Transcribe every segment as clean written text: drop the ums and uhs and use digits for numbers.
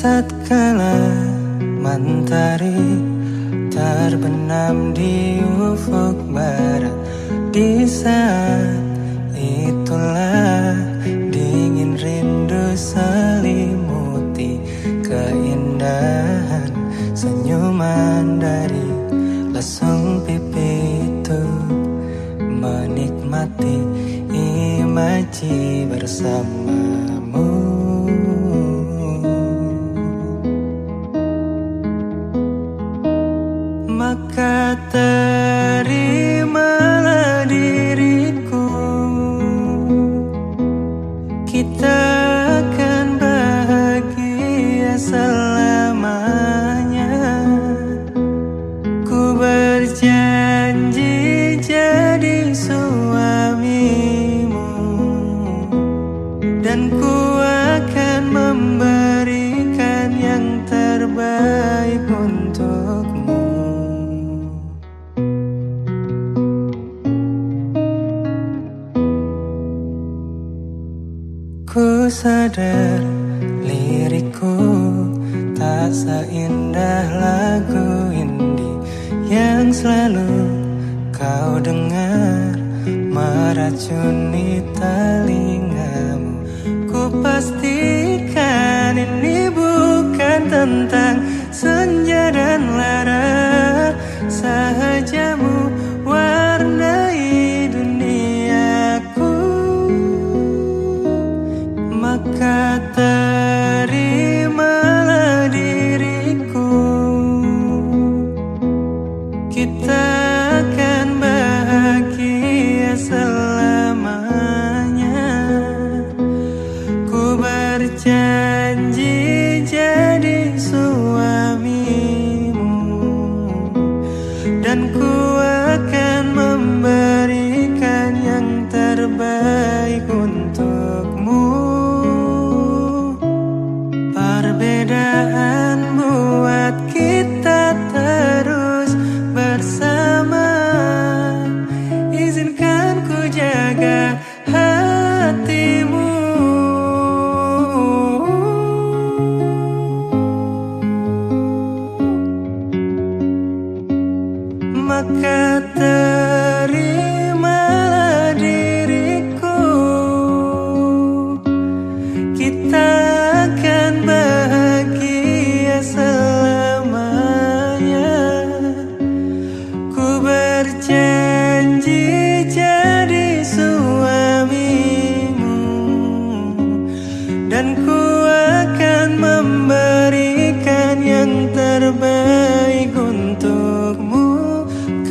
Tatkala mentari terbenam di ufuk barat, di saat itulah dingin rindu selimuti keindahan senyuman dari lesung pipi itu, menikmati imaji bersamamu. Maka terimalah diriku, kita akan bahagia selamanya. Ku berjanji jadi suamimu, dan ku akan memberikan yang terbaik untukmu. Ku sadar lirikku tak seindah lagu indie yang selalu kau dengar meracuni telingamu. Ku pastikan ini bukan tentang senja dan lara, sahajamu warnai duniaku. Maka terimalah diriku, kita akan bahagia selamanya. Ku berjanji jadi suamimu, dan ku akan memberikan yang terbaik untukmu. Perbedaan buat kita terus bersama. Izinkan ku jaga hatimu. Maka terimalah diriku, kita akan bahagia selamanya. Ku berjanji jadi suamimu, dan ku akan memberikan yang terbaik untukmu.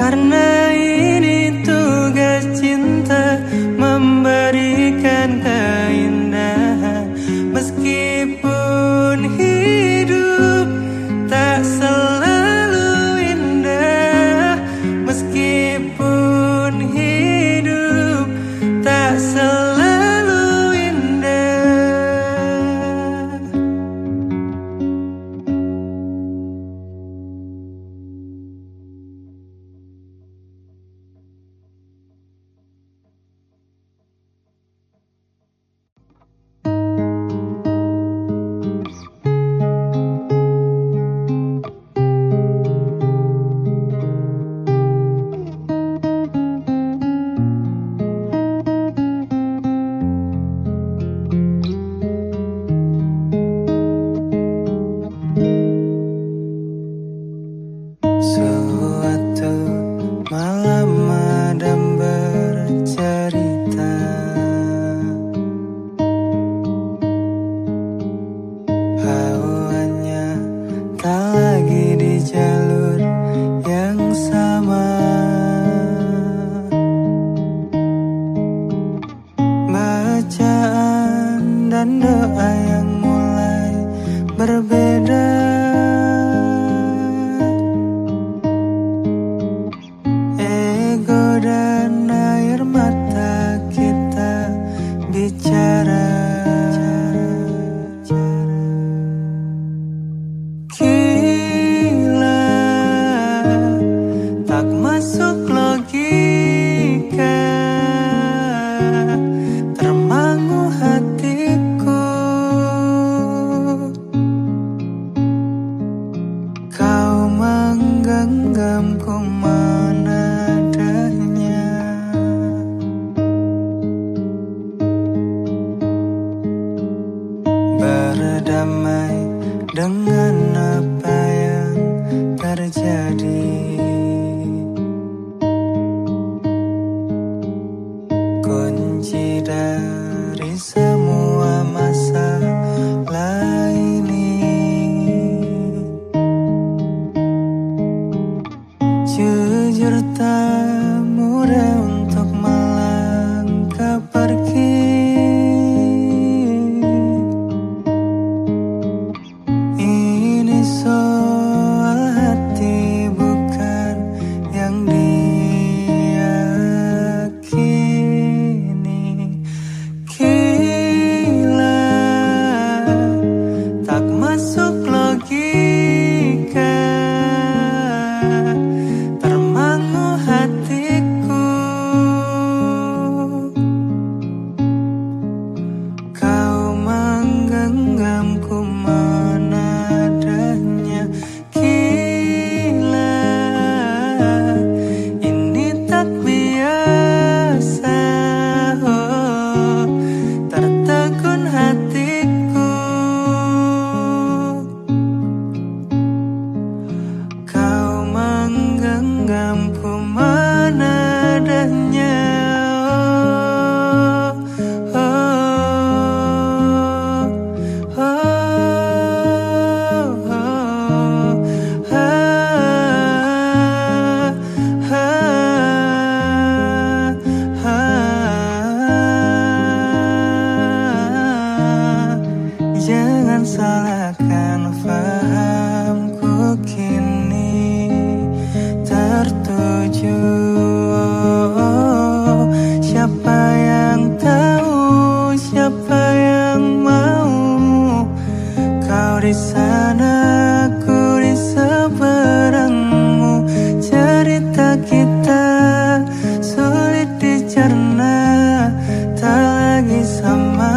Karena ini tugas cinta, memberikan keindahan. Meskipun hidup tak selalu indah, meskipun hidup tak selalu indah. berdamai dengan apa yang terjadi. Kunci dari semua masalah ini, jujur tak mudah untuk melangkah pergi. Ini soal hati bukan yang diyakini. Gila, tak masuk logika, termangu hatiku. Kau menggenggamku menadanya. Gila, ini tak biasa. Oh, tertegun hatiku. Kau menggenggamku menadanya. Oh, oh, oh, oh, jangan salahkan fahamku kini tertuju. Siapa yang tahu, siapa yang mau? Kau di sana, aku di seberangmu. Cerita kita sulit dicerna, tak lagi sama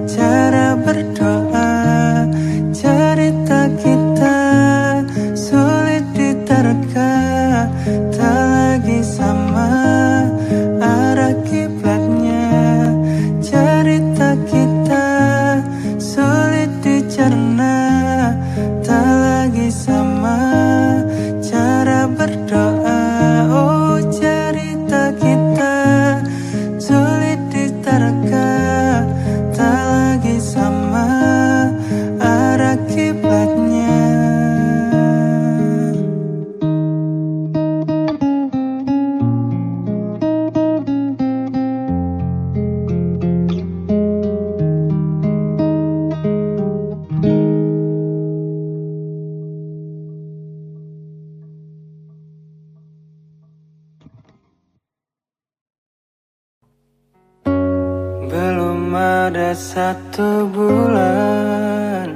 cara berdoa. Cerita kita sulit diterka, tak lagi sama arah kiblatnya. Cerita kita sulit dicerna, tak lagi sama cara berdoa. Oh, cerita kita sulit diterka, tak lagi sama arah kiblatnya. Belum ada 1 bulan,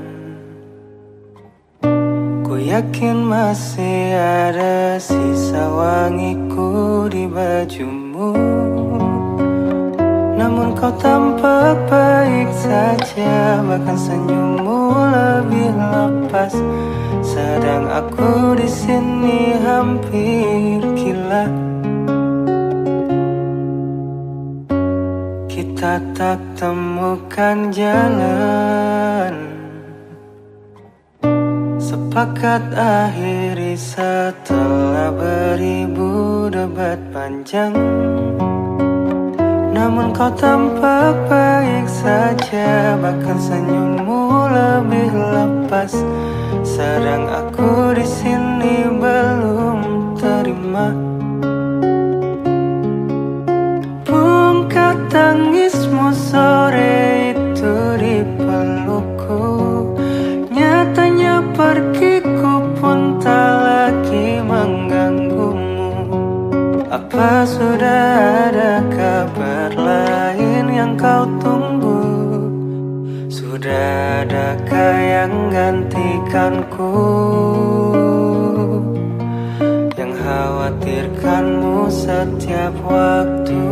ku yakin masih ada sisa wangiku di bajumu. Namun kau tampak baik saja, bahkan senyummu lebih lepas. Sedang aku di sini hampir gila. Kita tak temukan jalan, sepakat akhiri setelah beribu debat panjang. Namun kau tampak baik saja, bahkan senyummu lebih lepas. Sedang aku di sini belum terima. Bungkak tangismu sore itu di pelukku. Nyatanya pergiku pun tak lagi mengganggumu. Apa sudah ada kabar lain yang kau tunggu? Sudah adakah yang gantikanku, yang khawatirkanmu setiap waktu,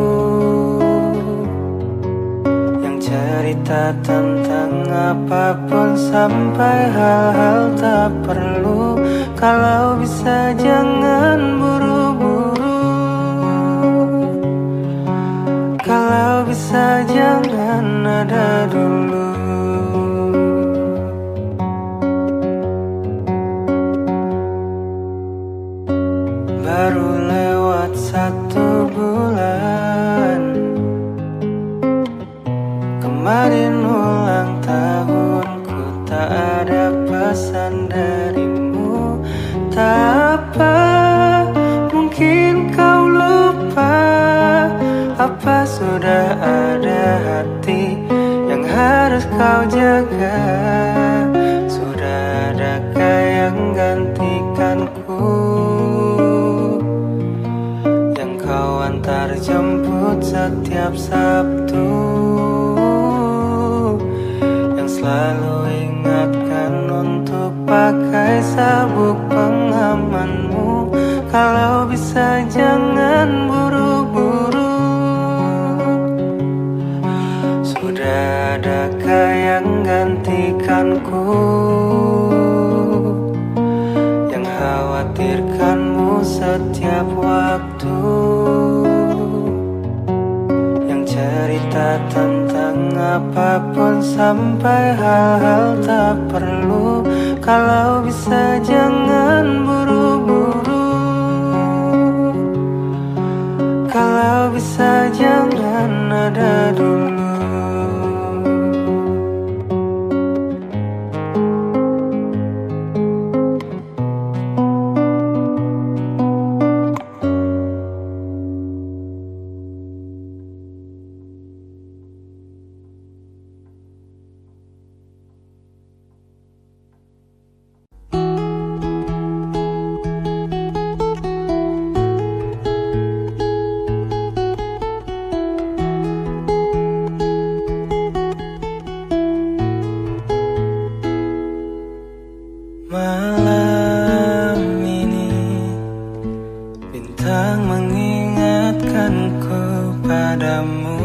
yang cerita tentang apapun sampai hal-hal tak perlu. Kalau bisa jangan buru-buru, kalau bisa jangan ada dulu. Apa sudah ada hati yang harus kau jaga? Sudah adakah yang gantikanku, yang kau antar jemput setiap Sabtu, yang selalu ingatkan untuk pakai sabuk pengamanmu? Kalau bisa jangan buru-buru. Sudah adakah yang gantikanku, yang khawatirkanmu setiap waktu, yang cerita tentang apapun sampai hal-hal tak perlu? Kalau bisa jangan buru-buru. Kalau bisa jangan ada dulu. Malam ini bintang mengingatkanku padamu.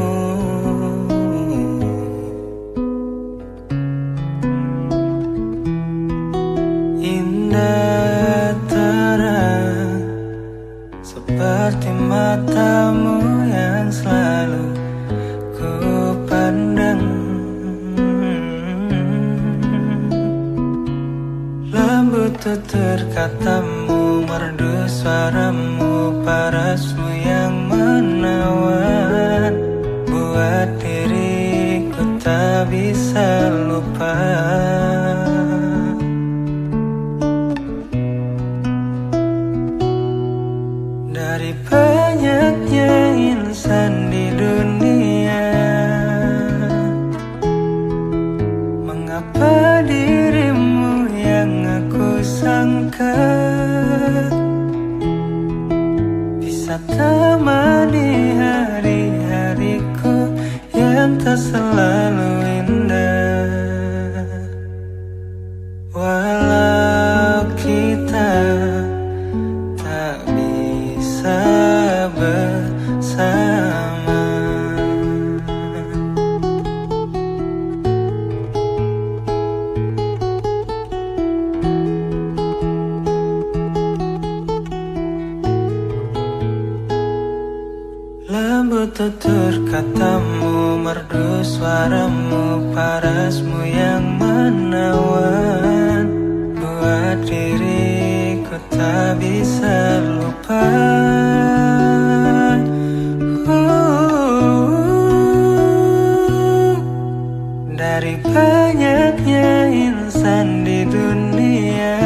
Indah terang seperti matamu yang selalu ku pandang. Lembut tutur katamu, merdu suaramu, parasmu yang menawan, buat diriku tak bisa lupa. Dari banyaknya insan di dunia, mengapa dirimu yang aku sangka bisa temani hari-hariku yang tak selalu indah. Walau kita tak bisa bersama, lembut tutur katamu, merdu suaramu, parasmu yang menawan, buat diriku tak bisa lupa. Dari banyaknya insan di dunia,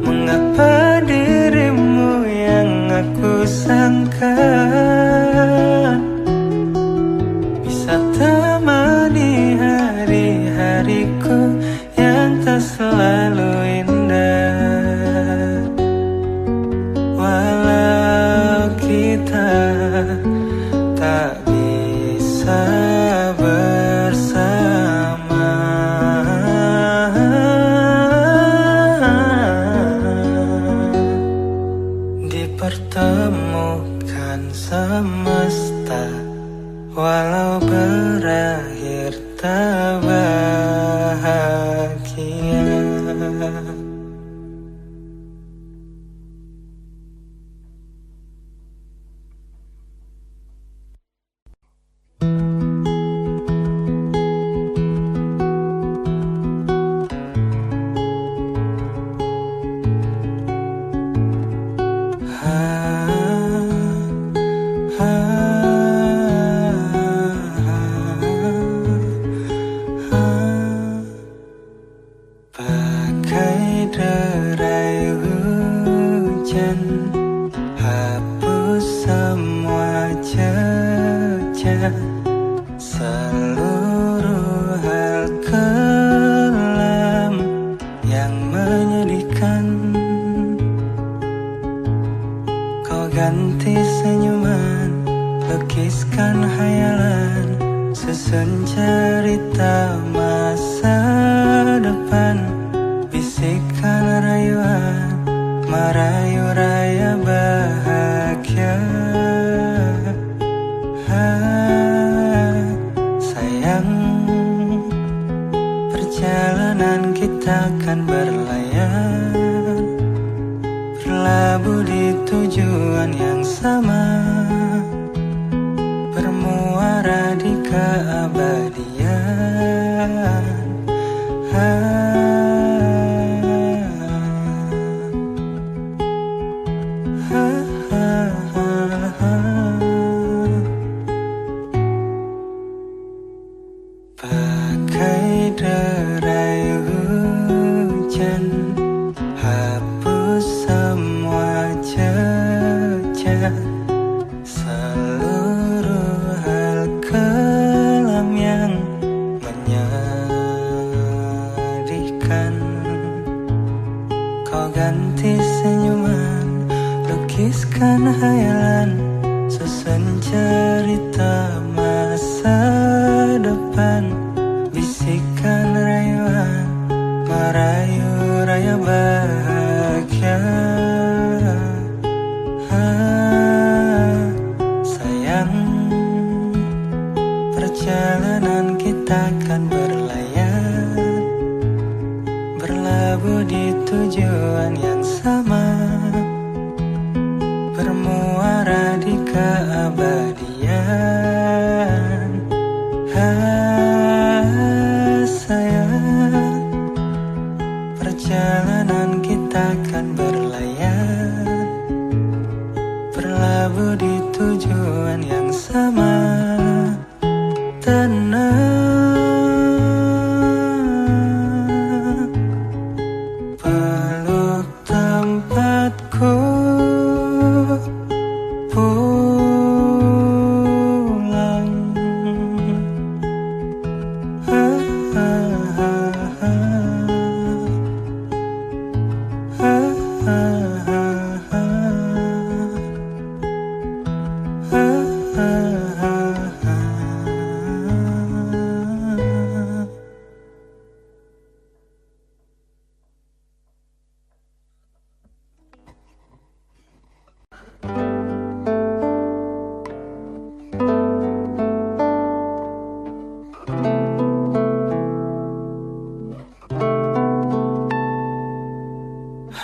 mengapa dirimu yang aku sangka bisa temani hari-hariku yang tak selalu indah. Walau kita tak bisa bersama, dipertemukan semesta, walau berakhir tak bahagia. Seluruh hal kelam yang menyedihkan kau ganti senyuman, lukiskan hayalan, susun cerita masa depan, bisikan rayuan, merayu raya bahagia. Sayang, perjalanan kita akan berlayar, berlabuh di tujuan yang sama, bermuara di keabadian. Bagai derai hujan, hapus semua jejak, seluruh hal kelam yang menyedihkan. Kau ganti senyuman, lukiskan hayalan, susun cerita masa depan, bisikan rayuan, merayu raya bahagia. Sayang, perjalanan kita akan berlayar, berlabuh di tujuan yang sama, bermuara di keabadian. Sayang, perjalanan kita akan berlayar, berlabuh di tujuan yang sama. Tenang, peluk tempatku, pulang.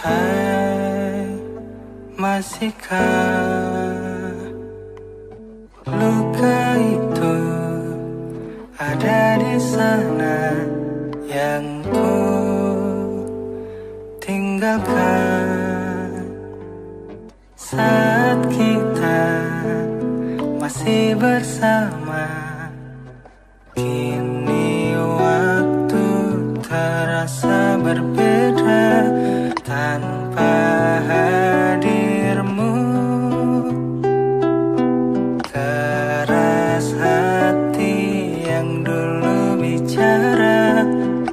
Hai, masihkah luka itu ada di sana yang ku tinggalkan saat kita masih bersama? Kini waktu terasa berbeda tanpa hadirmu. Keras hati yang dulu bicara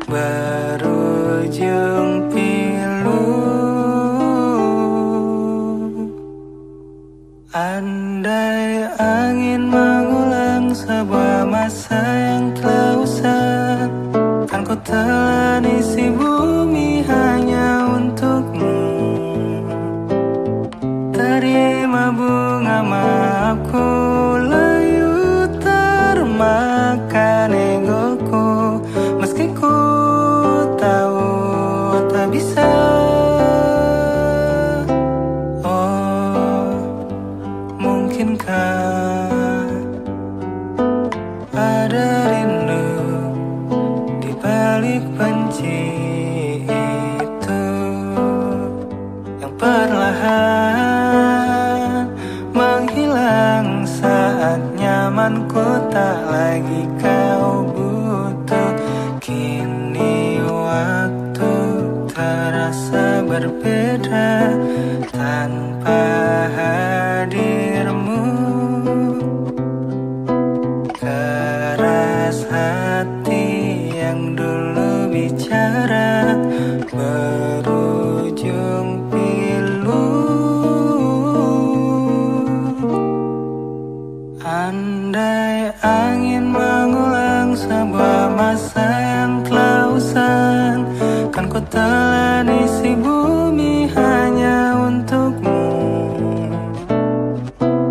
berujung pilu. Andai angin mengulang sebuah masa yang telah usang, kan ku telan isi bumi hanya untukmu. Terima bunga maafku, layu termakan egoku, meski ku tahu tak bisa. Oh, mungkinkah ada rindu di balik benci itu yang perlahan menghilang saat nyamanku tak lagi kau butuh. Kini waktu terasa berbeda tanpa hadirmu. Keras batas hati yang dulu bicara berujung pilu. Andai angin mengulang sebuah masa yang telah usang, kan ku telan isi bumi hanya untukmu.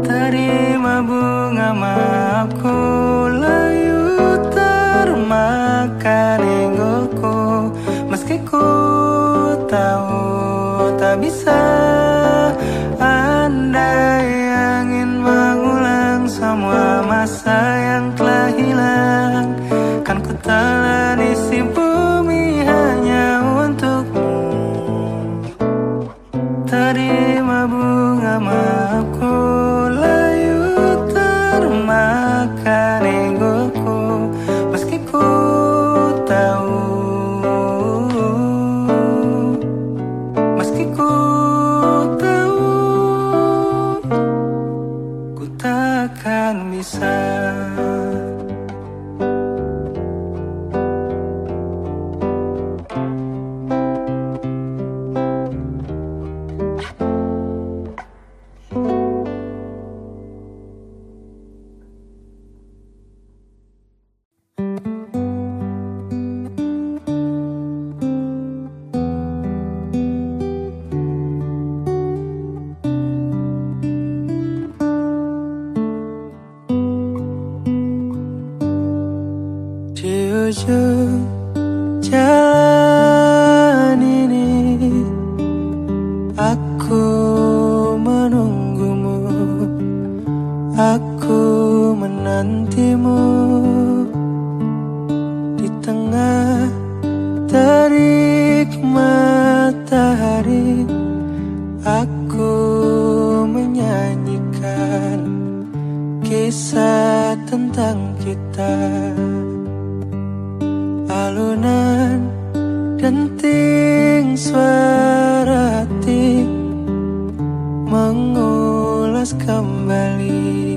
Terima bunga maafku, layu termakan egoku, meski ku tahu tak bisa. Andai angin mengulang semua masa yang telah hilang, kan ku telan isi bumi hanya untukmu. Terima bunga maafku, layu termakan egoku, meski ku tahu, meski ku tahu, ku takkan bisa. Di ujung jalan ini aku menunggumu, aku menantimu. Di tengah terik matahari aku menyanyikan kisah tentang kita. Alunan denting suara hati mengulas kembali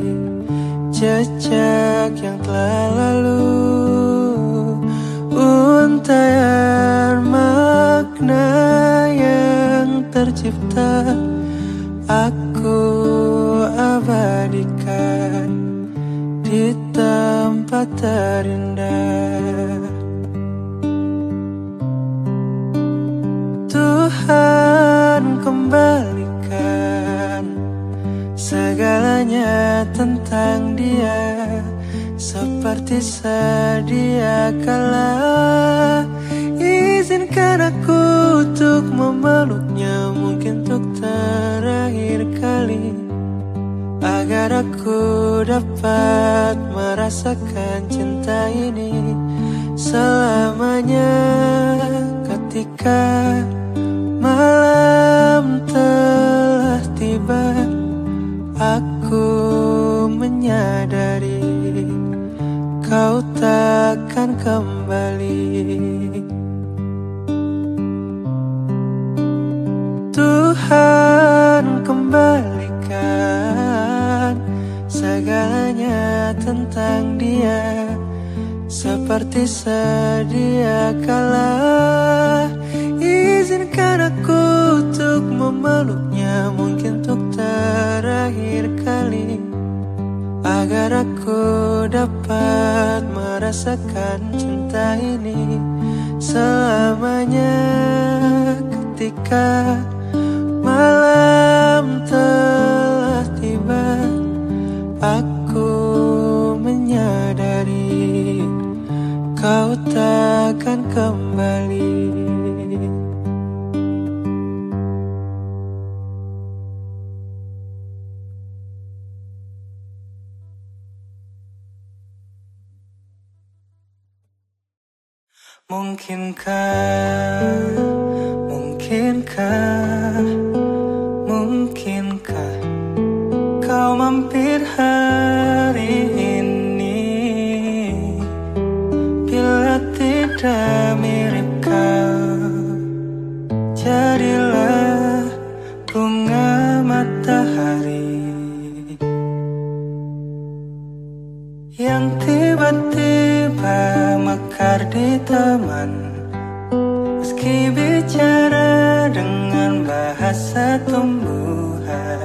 jejak yang telah lalu. Untaian makna yang tercipta aku abadikan di tempat terindah. Tuhan kembalikan segalanya tentang dia seperti sedia kala. Izinkan aku untuk memeluknya, mungkin untuk terakhir kali, agar aku dapat merasakan cinta ini selamanya. Ketika malam telah tiba, aku menyadari kau takkan kembali. Tuhan kembalikan segalanya tentang dia seperti sedia kala. Izinkan aku untuk memeluknya, mungkin untuk terakhir kali, agar aku dapat merasakan cinta ini selamanya. Ketika malam telah tiba, aku menyadari kau takkan kembali. Mungkinkah, mungkinkah, mungkinkah kau mampir hari ini? Bila tidak mirip kau, jadilah bunga matahari yang tiba-tiba tanpa mekar di teman. Meski bicara dengan bahasa tumbuhan,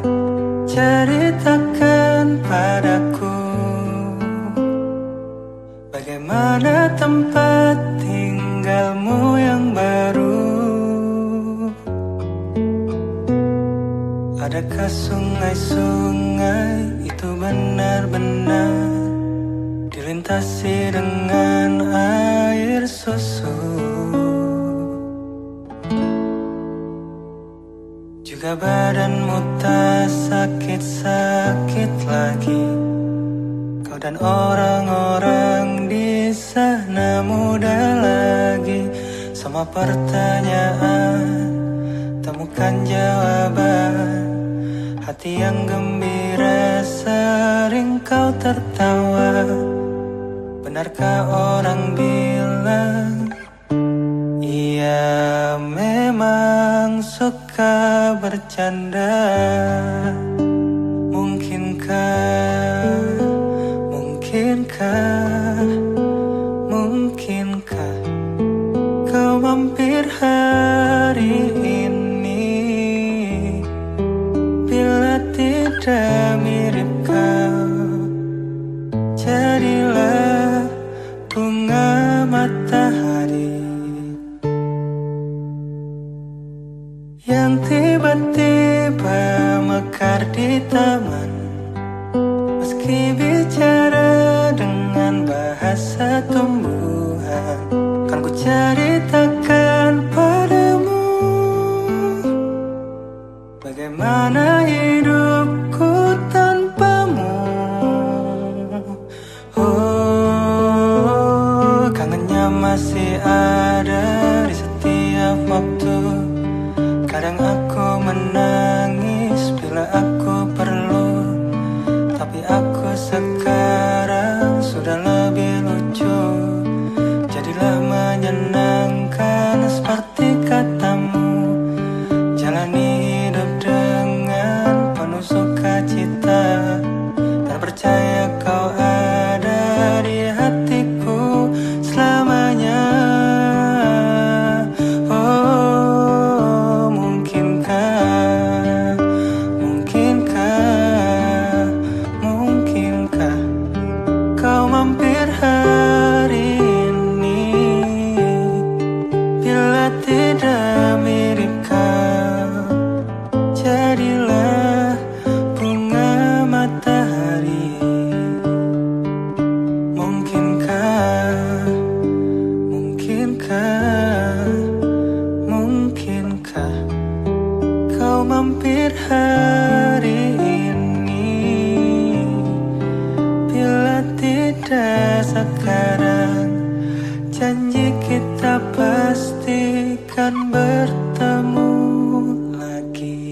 ceritakan padaku bagaimana tempat tinggalmu yang baru. Adakah sungai-sungai itu benar-benar dilintasi dengan air susu? Juga badanmu tak sakit-sakit lagi. Kau dan orang-orang di sana muda lagi. Semua pertanyaan temukan jawaban. Hati yang gembira sering kau tertawa. Benarkah orang bilang ia memang suka bercanda? Mungkinkah kau mampir hari ini? Bila tidak mirip kau, jadilah bunga matahari yang tiba-tiba mekar di taman. Meski bicara dengan bahasa tumbuhan, kan ku ceritakan padamu bagaimana hidupku tanpamu. Oh, kangennya masih ada di setiap waktu. Kadang aku menangis bila aku perlu, tapi aku sekarang sudah lebih lucu. Jadilah menyenangkan seperti katamu. Jalani hidup dengan penuh sukacita, dan percaya kau ada di hatiku selamanya. Oh, mungkinkah kau mampir hari ini? Bila tidak mirip kau, jadilah bunga matahari. Mungkinkah kau mampir hari ini? Bila tidak sekarang, janji kita pastikan bertemu lagi.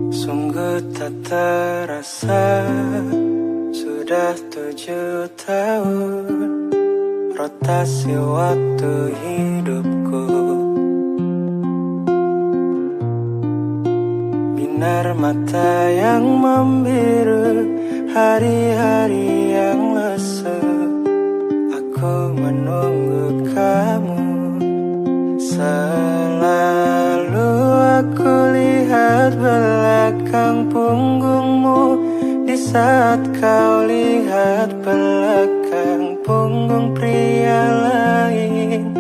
Sungguh tak terasa sudah 7 tahun rotasi waktu hidupku. Binar mata yang membiru, hari-hari yang lesu. Aku menunggu kamu. Selalu aku lihat belakang punggungmu di saat kau lihat belakang punggung pria lain.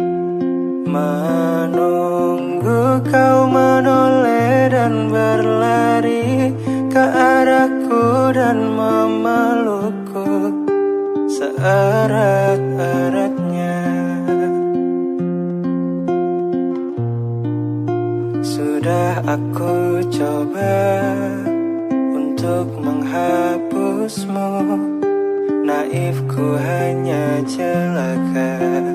Menunggu kau menoleh dan berlari ke arahku dan memelukku seerat-eratnya. Sudah aku coba untuk menghapusmu, naifku hanya celaka.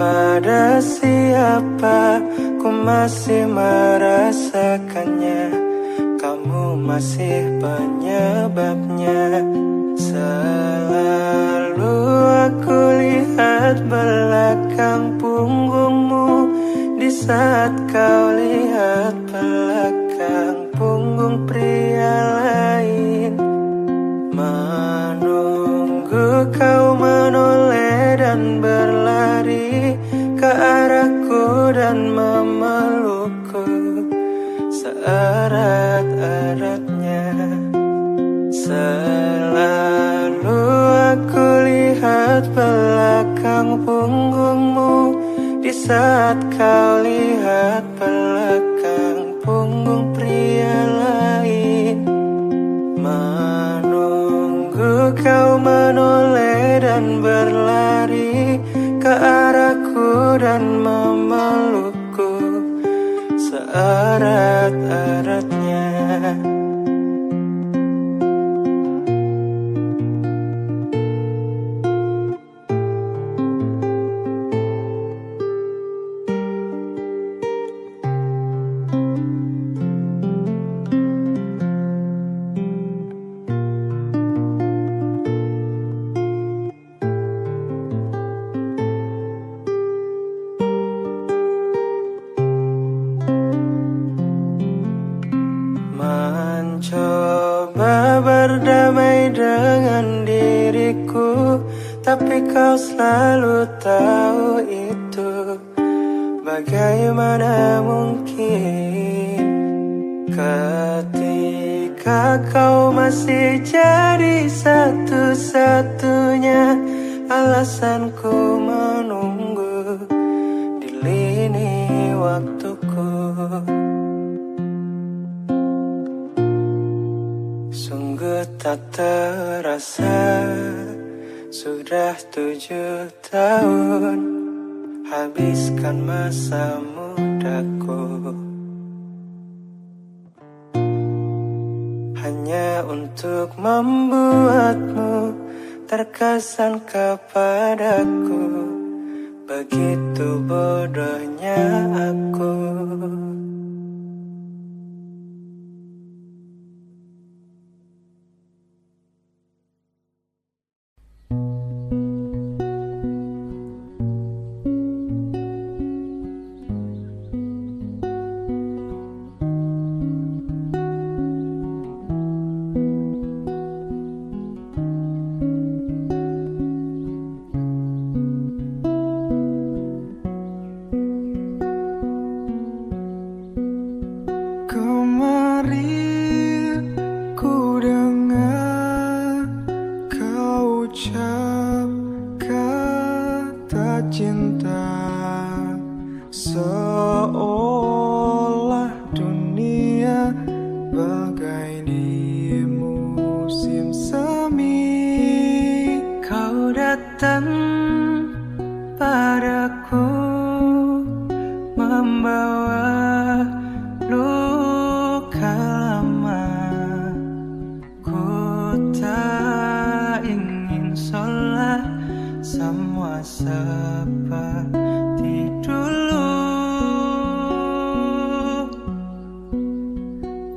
pada siapa ku masih merasakannya. Kamu masih penyebabnya. Selalu aku lihat belakang punggungmu di saat kau lihat belakang punggung pria lain. Menunggu kau menoleh dan berlari ke arahku dan memelukku seerat-eratnya. Selalu aku lihat belakang punggungmu di saat kau lihat belakang punggung pria lain. Menunggu kau menoleh dan berlari ke arahku dan memelukku seerat-eratnya. Mencoba berdamai dengan diriku, tapi kau selalu tahu itu. Bagaimana mungkin ketika kau masih jadi satu-satunya alasanku menunggu di lini waktuku. Sungguh tak terasa sudah 7 tahun habiskan masa mudaku hanya untuk membuatmu terkesan kepadaku. Begitu bodohnya aku.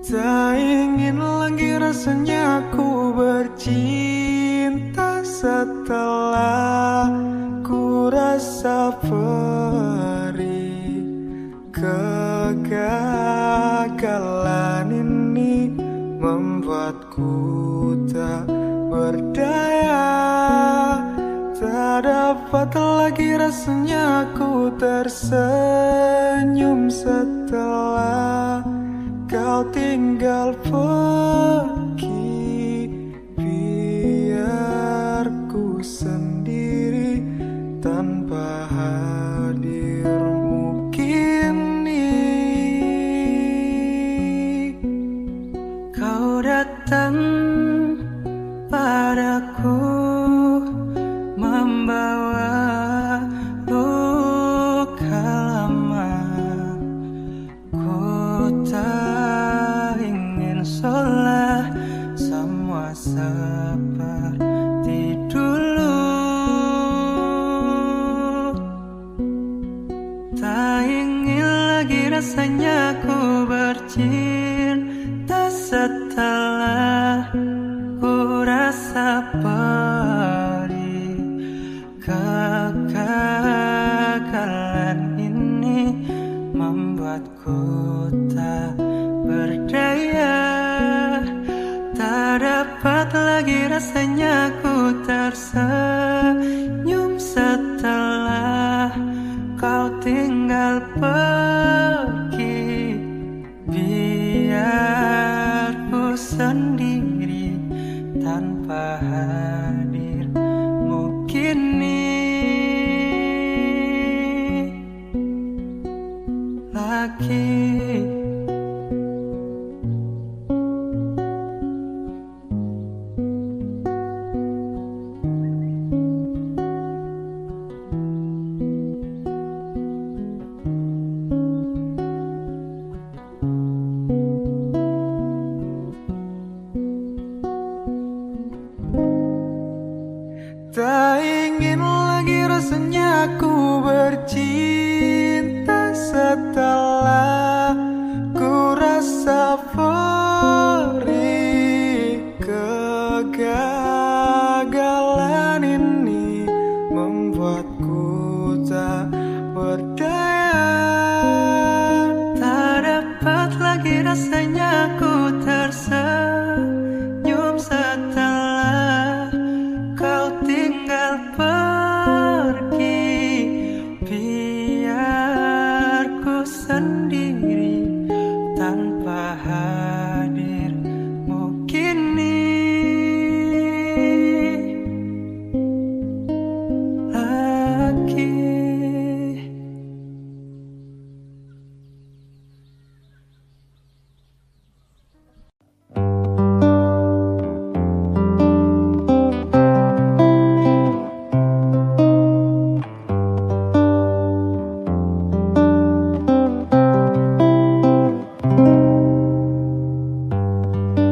Tak ingin lagi rasanya ku bercinta setelah ku rasa perih. Kegagalan ini membuatku tak berdaya. Tak dapat lagi rasanya ku tersenyum setelah kau tinggal pergi. Biar ku sendiri tanpa hadirmu kini. Kau datang padaku membawa luka lama. Ku tak ingin sholat semua seperti dulu. rasanya ku bercinta setelah ku rasa perih. Kegagalan ini membuatku tak berdaya. Tak dapat lagi rasanya ku tersenyum setelah kau tinggal pergi. Biar ku sendiri tanpa hadirmu kini lagi. Tak ingin lagi rasanya ku bercinta setelah ku rasa perih. Kegagalan ini membuatku tak berdaya. Tak dapat lagi rasanya ku tersenyum setelah kau tinggal pergi. Biar ku sendiri tanpa hadirmu kini lagi.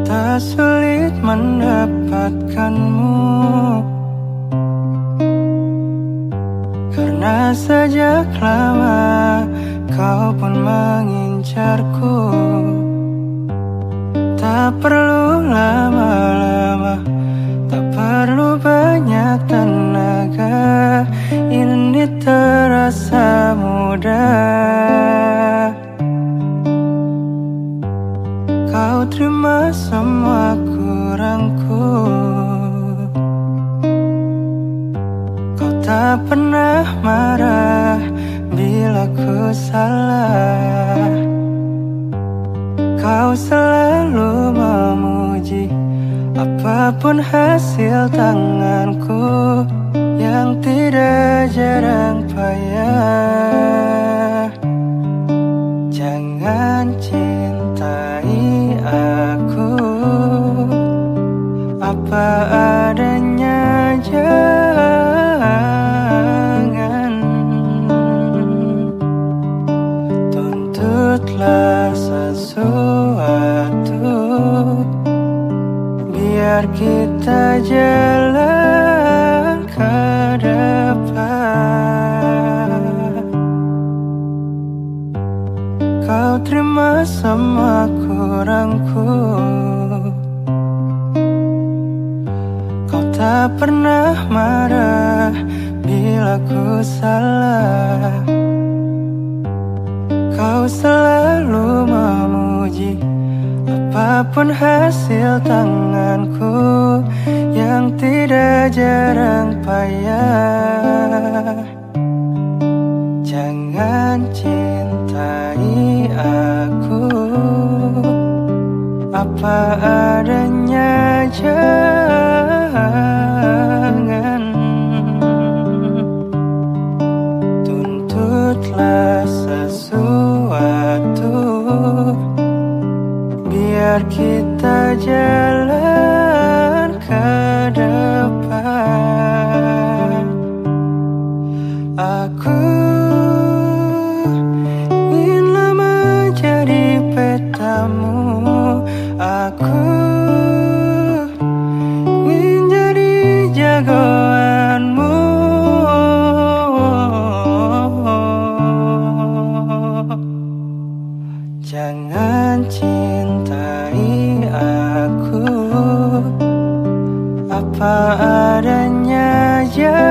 Tak sulit mendapatkanmu, karena sejak lama kau pun mengincarku. Tak perlu lama-lama, tak perlu banyak tenaga, ini terasa mudah. Kau terima semua kurangku, kau tak pernah marah bila ku salah. Kau selalu memuji apapun hasil tanganku yang tidak jarang payah. Jangan cintai aku apa adanya, jangan tuntutlah sesuatu. Biar kita jalan ke depan. Kau terima semua kurangku, kau tak pernah marah bila ku salah. Kau selalu memuji apapun hasil tanganku yang tidak jarang payah. Jangan cintai aku apa adanya, jangan tuntutlah sesuatu. Biar kita jalan ke depan. Aku ingin menjadi petamu. Aku apa adanya, jangan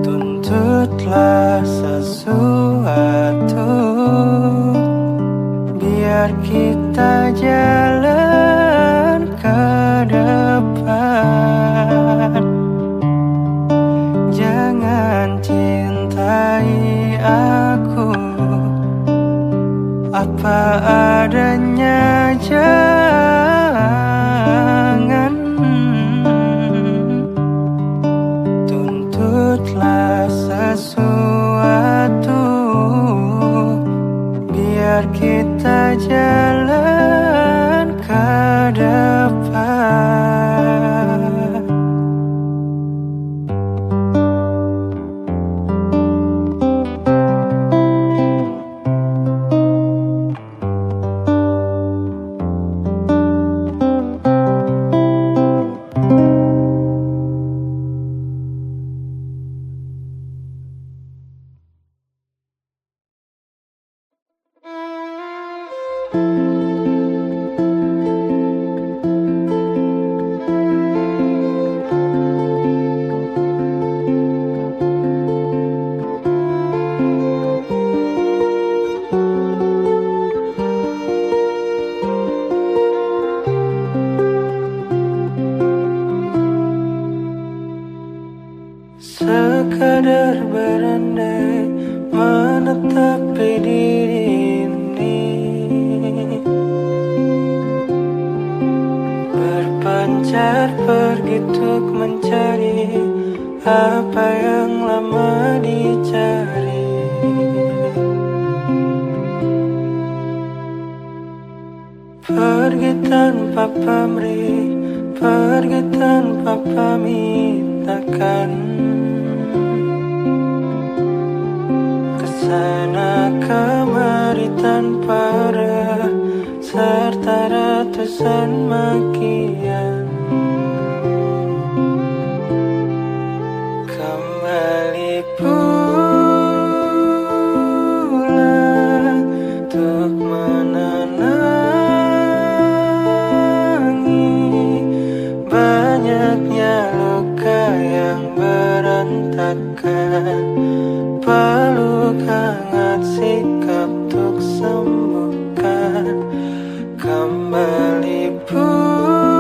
tuntutlah sesuatu. Biar kita jalan ke depan. Jangan cintai aku apa adanya, jangan tuntutlah sesuatu. Biar kita jalan ke depan. Sekadar berandai menetapi diri ini, berpencar pergi untuk mencari apa yang lama dicari. Pergi tanpa pamrih, pergi tanpa pamintakan, kesana kemari tanpa arah serta ratusan makian. Kembali pulang untuk menenangi banyaknya luka yang berantakan. Peluk hangat sikap untuk sembuhkan. Kembali pulang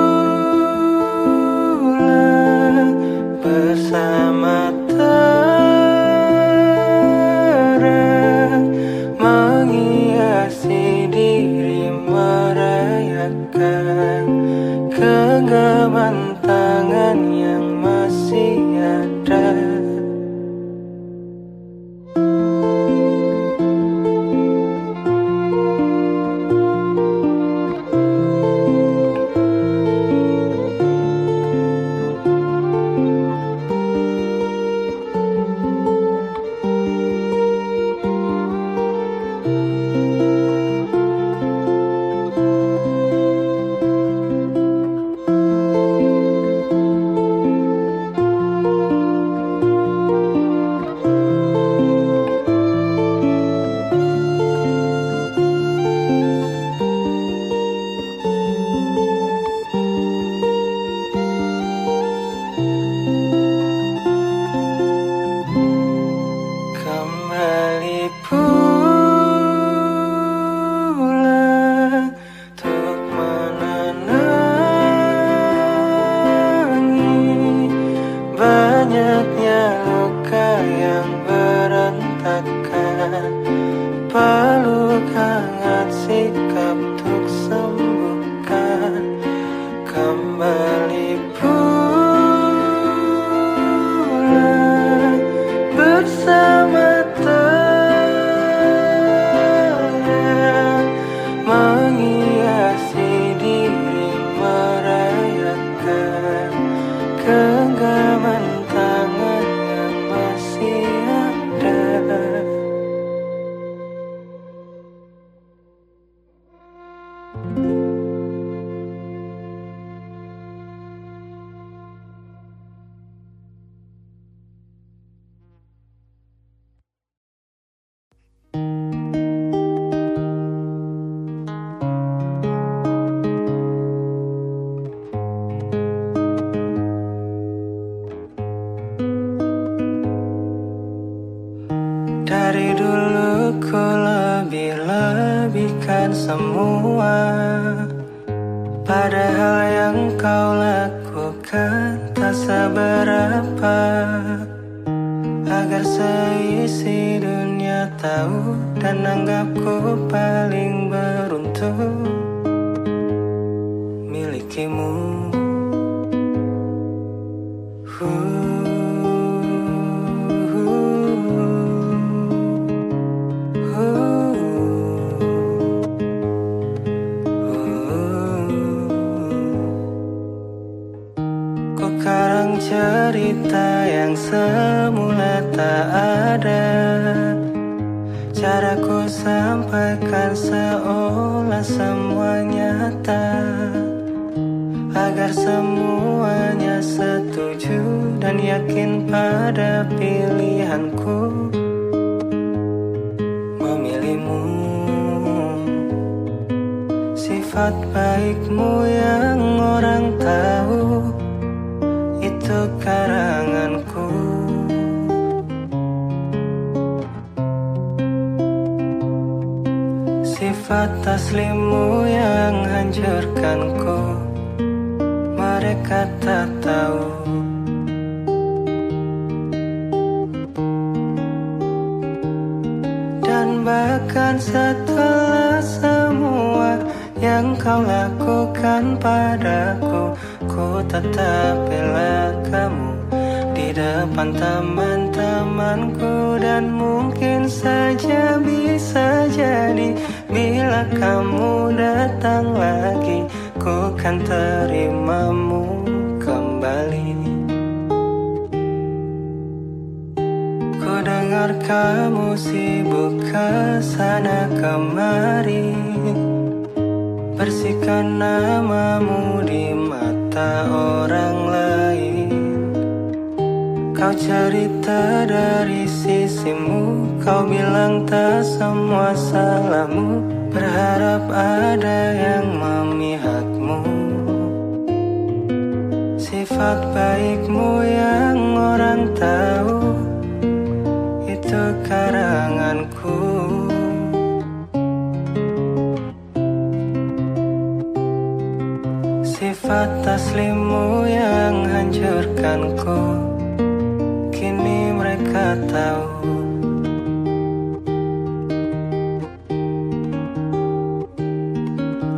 bersama terang menghiasi diri, merayakan genggaman tangan yang masih ada. Kembali pulang untuk menenangi banyaknya luka yang berantakan. Peluk hangat sikap untuk sembuhkan. Kembali pulang bersama terang menghiasi diri, merayakan genggaman tangan yang masih ada. semua. Padahal yang kau lakukan tak seberapa. Agar seisi dunia tahu dan anggapku paling beruntung milikimu. Ku karang cerita yang semula tak ada. Cara ku sampaikan seolah semua nyata. Agar semuanya setuju dan yakin pada pilihanku memilihmu. Sifat baikmu yang orang tahu itu karanganku. Sifat aslimu yang hancurkanku mereka tak tahu. Dan bahkan setelah semua yang kau lakukan padaku, ku tetap bela kamu di depan teman-temanku. Dan mungkin saja bisa jadi bila kamu datang lagi, ku kan terimamu kembali. Ku dengar kamu sibuk kesana kemari, bersihkan namamu di mata orang lain. Kau cerita dari sisimu, kau bilang tak semua salahmu, berharap ada yang memihakmu. Sifat baikmu yang orang tahu itu karanganku. Sifat aslimu yang hancurkanku, kini mereka tahu.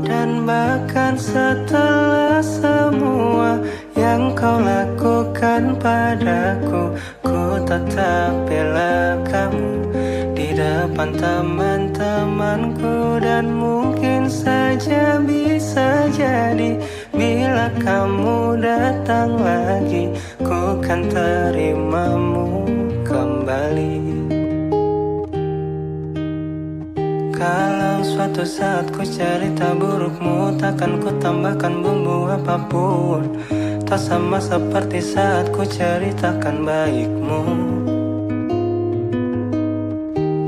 Dan bahkan setelah semua yang kau lakukan padaku, ku tetap bela kamu di depan teman-temanku. Dan mungkin saja bisa jadi bila kamu datang lagi, ku kan terimamu kembali. Kalau suatu saat ku cerita burukmu, takkan ku tambahkan bumbu apapun. Tak sama seperti saat ku ceritakan baikmu.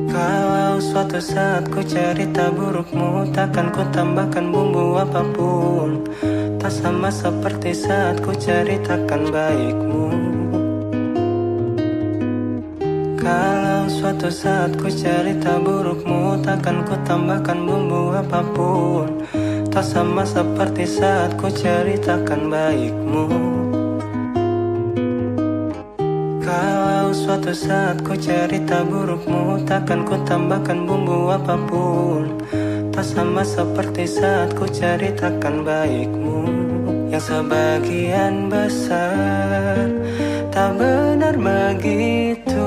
Kalau suatu saat ku cerita burukmu, takkan ku tambahkan bumbu apapun. Tak sama seperti saat ku ceritakan baikmu. Kalau suatu saat ku cerita burukmu, takkan ku tambahkan bumbu apapun. Tak sama seperti saat ku ceritakan baikmu. Kalau suatu saat ku cerita burukmu, takkan ku tambahkan bumbu apapun. Tak sama seperti saat ku ceritakan baikmu. Yang sebagian besar tak benar begitu.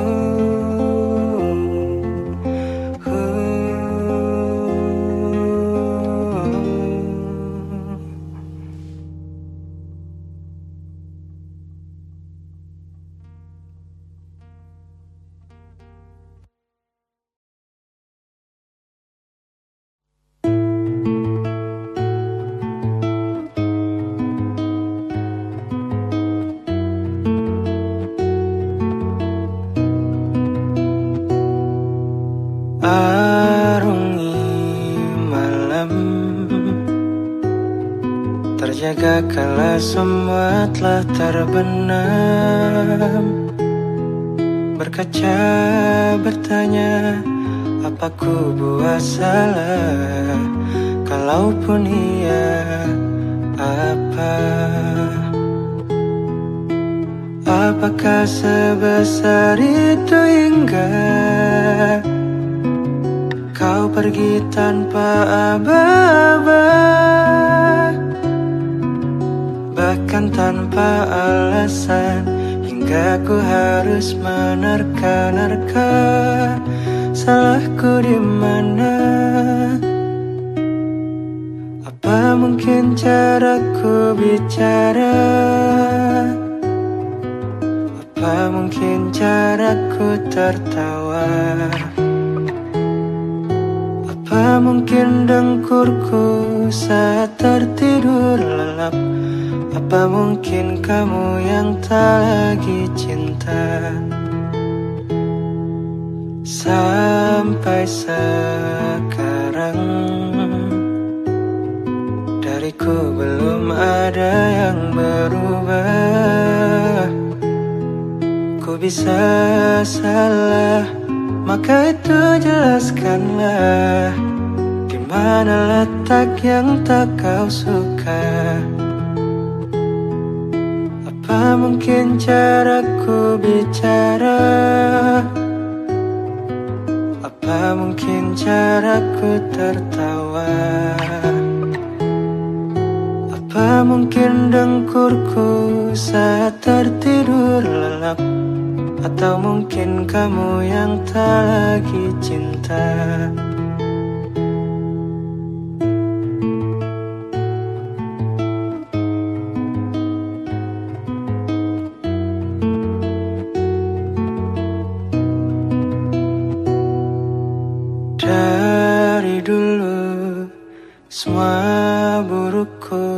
Arungi malam, terjaga kala semua telah terbenam. Berkaca bertanya, apa ku buat salah? Kalaupun iya, apa? Apakah sebesar itu hingga kau pergi tanpa aba-aba, bahkan tanpa alasan, hingga ku harus menerka-nerka salahku di mana? Apa mungkin caraku bicara? Apa mungkin caraku tertawa? Apa mungkin dengkurku saat tertidur lelap? Apa mungkin kamu yang tak lagi cinta? Sampai sekarang dariku belum ada yang berubah. Ku bisa salah, maka itu jelaskanlah di mana letak yang tak kau suka. Apa mungkin caraku bicara? Apa mungkin caraku tertawa? Apa mungkin dengkurku saat tertidur lelap? Atau mungkin kamu yang tak lagi cinta? Dari dulu semua burukku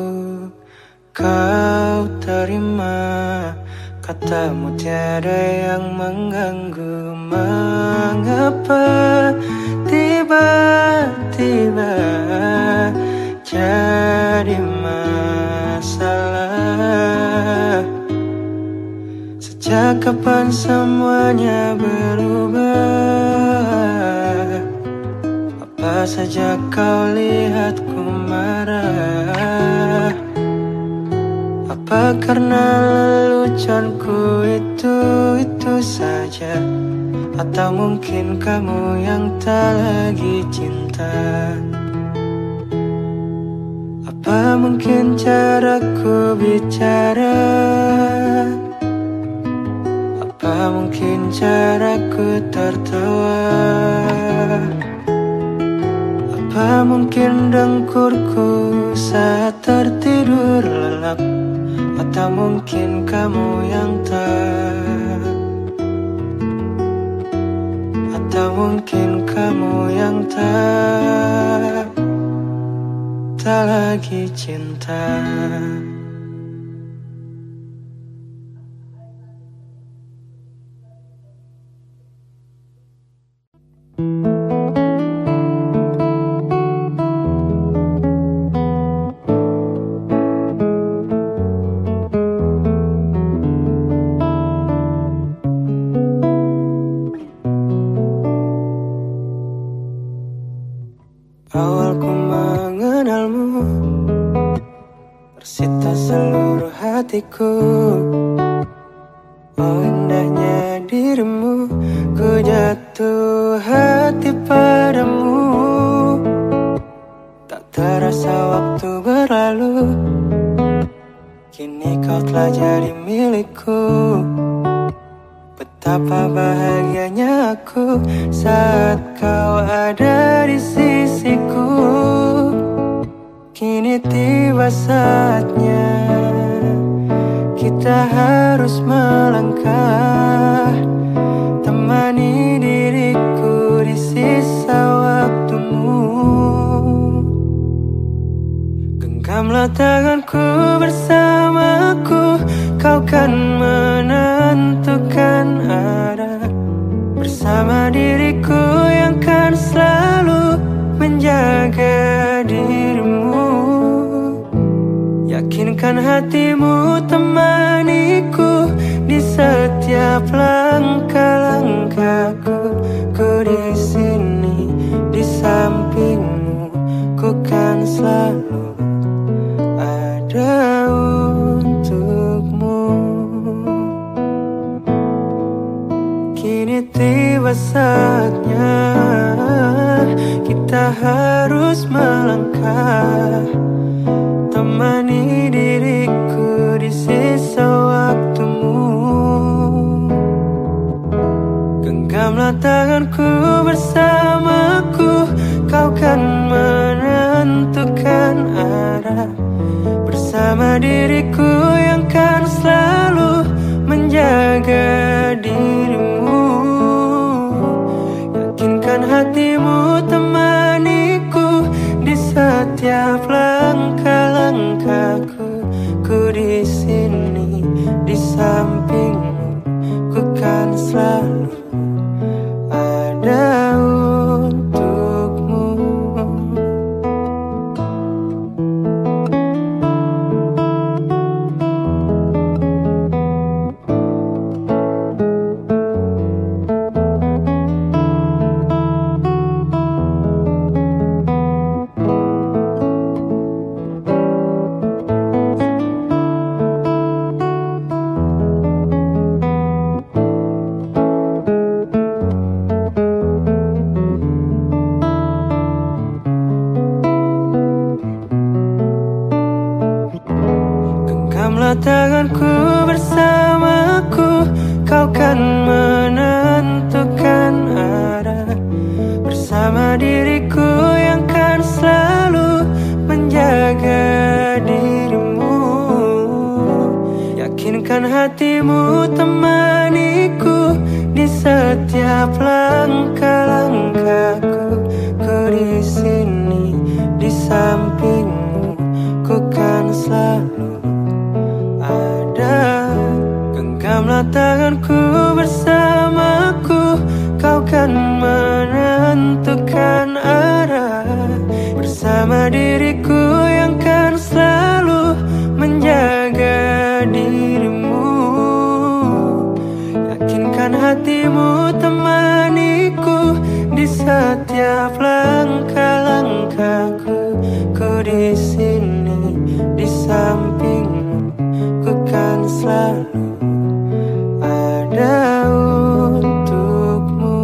kau terima, katamu tiada yang mengganggu. Mengapa tiba-tiba jadi masalah? Sejak kapan semuanya berubah? Apa saja kau lihatku marah? Apa karena leluconku itu saja? Atau mungkin kamu yang tak lagi cinta? Apa mungkin caraku bicara? Apa mungkin caraku tertawa? Apa mungkin dengkurku saat tertidur lelap? Atau mungkin kamu yang tak? Atau mungkin kamu yang tak lagi cinta? Awal ku mengenalmu, tersita seluruh hatiku. Oh indahnya dirimu, ku jatuh hati padamu. Tak terasa waktu berlalu, kini kau telah jadi milikku. Betapa bahagianya aku saat kau ada di sisiku. Kini tiba saatnya kita harus melangkah. Temani diriku di sisa waktumu. Genggamlah tanganku bersamaku, kau kan menentukan arah. Bersama diriku yang kan selalu menjaga dirimu. Yakinkan hatimu temaniku di setiap langkah-langkahku. Ku di sini di sampingmu, ku kan selalu ada untukmu. Kini tiba saatnya kita harus melangkah, temani diriku di sisa waktumu. Genggamlah tanganku bersamaku, kau kan menentukan arah. Bersama diriku yang kan selalu menjaga dirimu. Yakinkan hatimu temaniku di setiap langkah-langkahku. Ku di sini di sampingmu, ku kan selalu ada untukmu. Genggamlah tanganku bersamaku, kau kan menentukan arah. Bersama diriku yang kan selalu menjaga dirimu. Yakinkan hatimu temaniku di setiap langkah-langkahku. Ku di sini di sampingmu, ku kan selalu ada. Genggamlah tanganku bersamaku, kau kan menentukan arah. Bersama diriku yang kan selalu menjaga dirimu. Yakinkan hatimu temaniku di setiap langkah-langkahku. Ku di sini di sampingmu, ku kan selalu ada untukmu.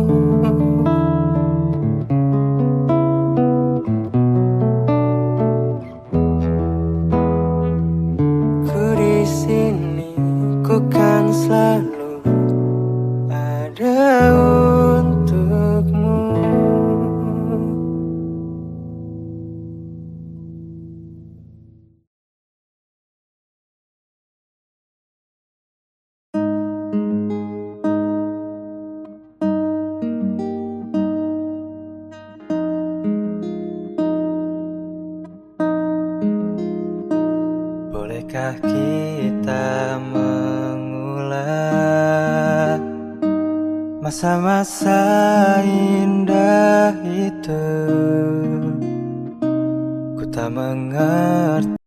Ku di sini, ku kan selalu ada untukmu. Bolehkah kita mengulang masa-masa indah itu? Ku tak mengerti